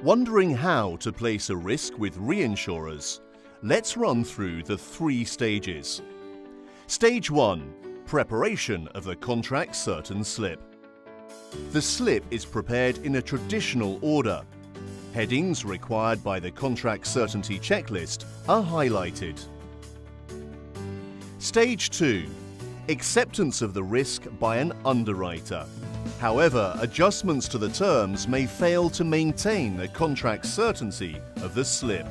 Wondering how to place a risk with reinsurers? Let's run through the 3 stages. Stage 1. Preparation of the contract certain slip. The slip is prepared in a traditional order. Headings required by the contract certainty checklist are highlighted. Stage 2. Acceptance of the risk by an underwriter. However, adjustments to the terms may fail to maintain the contract certainty of the slip.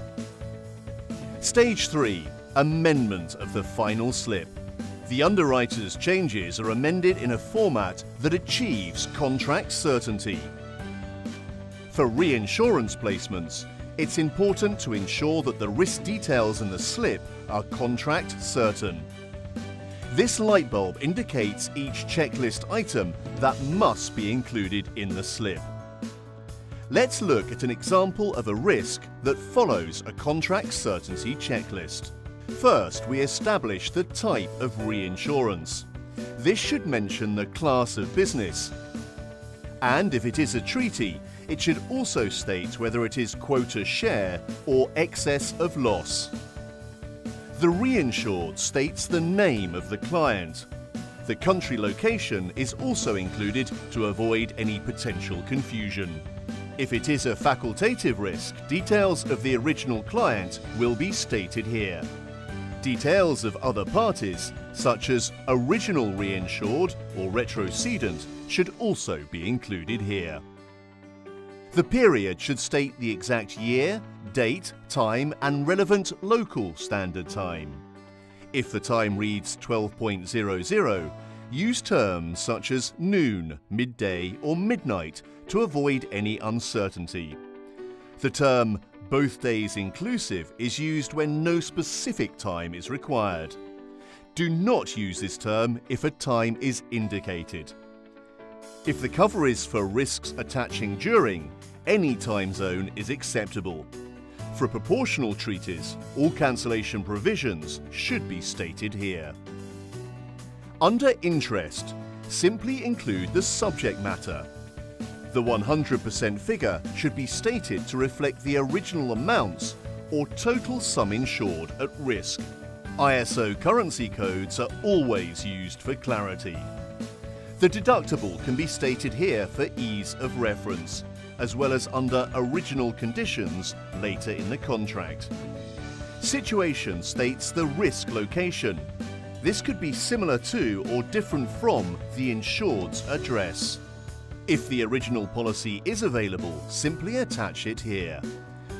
Stage 3. Amendment of the final slip. The underwriter's changes are amended in a format that achieves contract certainty. For reinsurance placements, it's important to ensure that the risk details in the slip are contract certain. This light bulb indicates each checklist item that must be included in the slip. Let's look at an example of a risk that follows a contract certainty checklist. First, we establish the type of reinsurance. This should mention the class of business. And if it is a treaty, it should also state whether it is quota share or excess of loss. The reinsured states the name of the client. The country location is also included to avoid any potential confusion. If it is a facultative risk, details of the original client will be stated here. Details of other parties, such as original reinsured or retrocedent, should also be included here. The period should state the exact year, date, time and relevant local standard time. If the time reads 12.00, use terms such as noon, midday or midnight to avoid any uncertainty. The term both days inclusive is used when no specific time is required. Do not use this term if a time is indicated. If the cover is for risks attaching during, any time zone is acceptable. For proportional treaties, all cancellation provisions should be stated here. Under interest, simply include the subject matter. The 100% figure should be stated to reflect the original amounts or total sum insured at risk. ISO currency codes are always used for clarity. The deductible can be stated here for ease of reference, as well as under original conditions later in the contract. Situation states the risk location. This could be similar to or different from the insured's address. If the original policy is available, simply attach it here.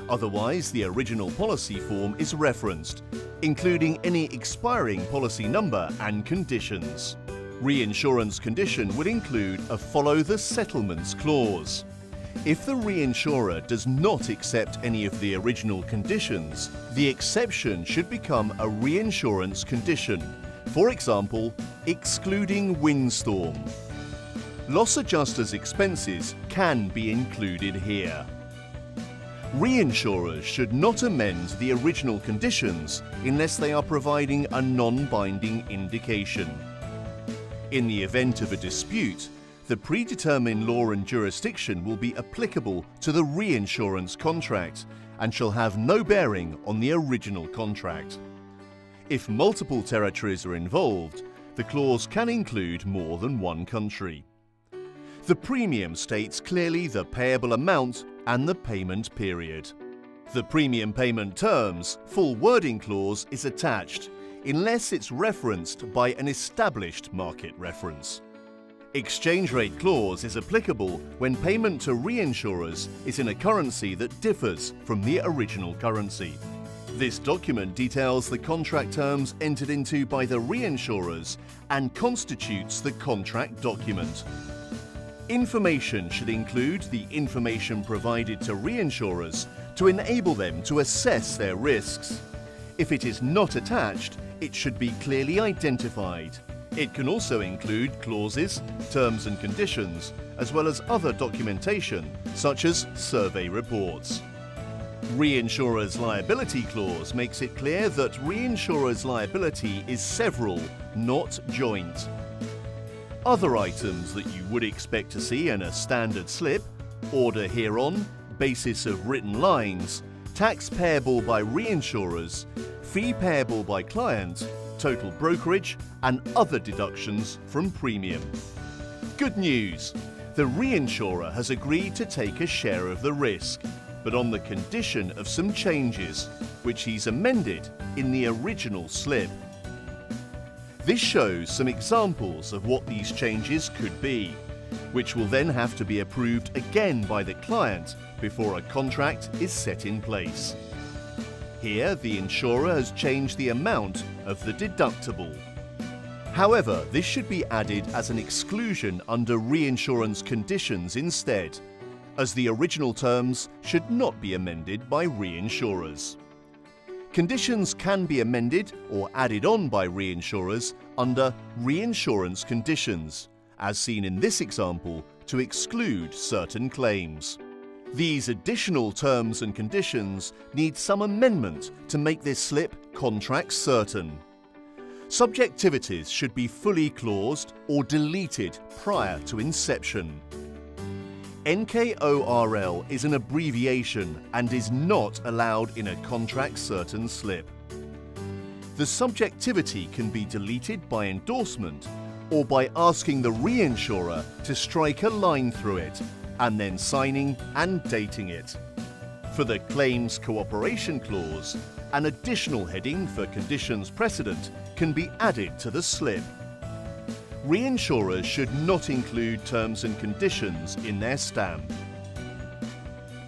Otherwise, the original policy form is referenced, including any expiring policy number and conditions. Reinsurance condition would include a follow the settlements clause. If the reinsurer does not accept any of the original conditions, the exception should become a reinsurance condition. For example, excluding windstorm. Loss adjuster's expenses can be included here. Reinsurers should not amend the original conditions unless they are providing a non-binding indication. In the event of a dispute, the predetermined law and jurisdiction will be applicable to the reinsurance contract and shall have no bearing on the original contract. If multiple territories are involved, the clause can include more than one country. The premium states clearly the payable amount and the payment period. The premium payment terms full wording clause is attached unless it's referenced by an established market reference. Exchange rate clause is applicable when payment to reinsurers is in a currency that differs from the original currency. This document details the contract terms entered into by the reinsurers and constitutes the contract document. Information should include the information provided to reinsurers to enable them to assess their risks. If it is not attached, it should be clearly identified. It can also include clauses, terms and conditions, as well as other documentation, such as survey reports. Reinsurer's liability clause makes it clear that reinsurer's liability is several, not joint. Other items that you would expect to see in a standard slip: order hereon, basis of written lines, tax payable by reinsurers, fee payable by client, total brokerage, and other deductions from premium. Good news! The reinsurer has agreed to take a share of the risk, but on the condition of some changes, which he's amended in the original slip. This shows some examples of what these changes could be, which will then have to be approved again by the client before a contract is set in place. Here, the insurer has changed the amount of the deductible. However, this should be added as an exclusion under reinsurance conditions instead, as the original terms should not be amended by reinsurers. Conditions can be amended or added on by reinsurers under reinsurance conditions, as seen in this example, to exclude certain claims. These additional terms and conditions need some amendment to make this slip contract certain. Subjectivities should be fully claused or deleted prior to inception. NKORL is an abbreviation and is not allowed in a contract certain slip. The subjectivity can be deleted by endorsement or by asking the reinsurer to strike a line through it and then signing and dating it. For the Claims Cooperation Clause, an additional heading for conditions precedent can be added to the slip. Reinsurers should not include terms and conditions in their stamp.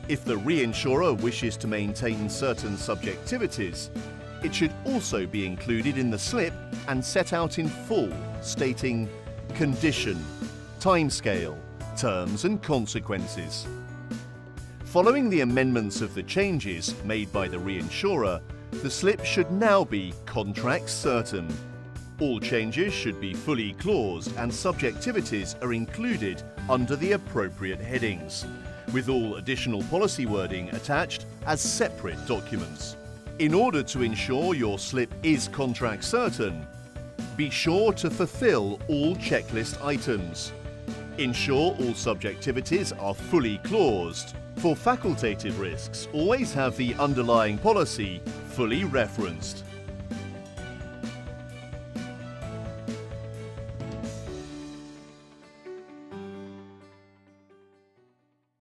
If the reinsurer wishes to maintain certain subjectivities, it should also be included in the slip and set out in full, stating condition, timescale, terms and consequences. Following the amendments of the changes made by the reinsurer, the slip should now be contract certain. All changes should be fully claused and subjectivities are included under the appropriate headings, with all additional policy wording attached as separate documents. In order to ensure your slip is contract certain, be sure to fulfill all checklist items. Ensure all subjectivities are fully claused. For facultative risks, always have the underlying policy fully referenced.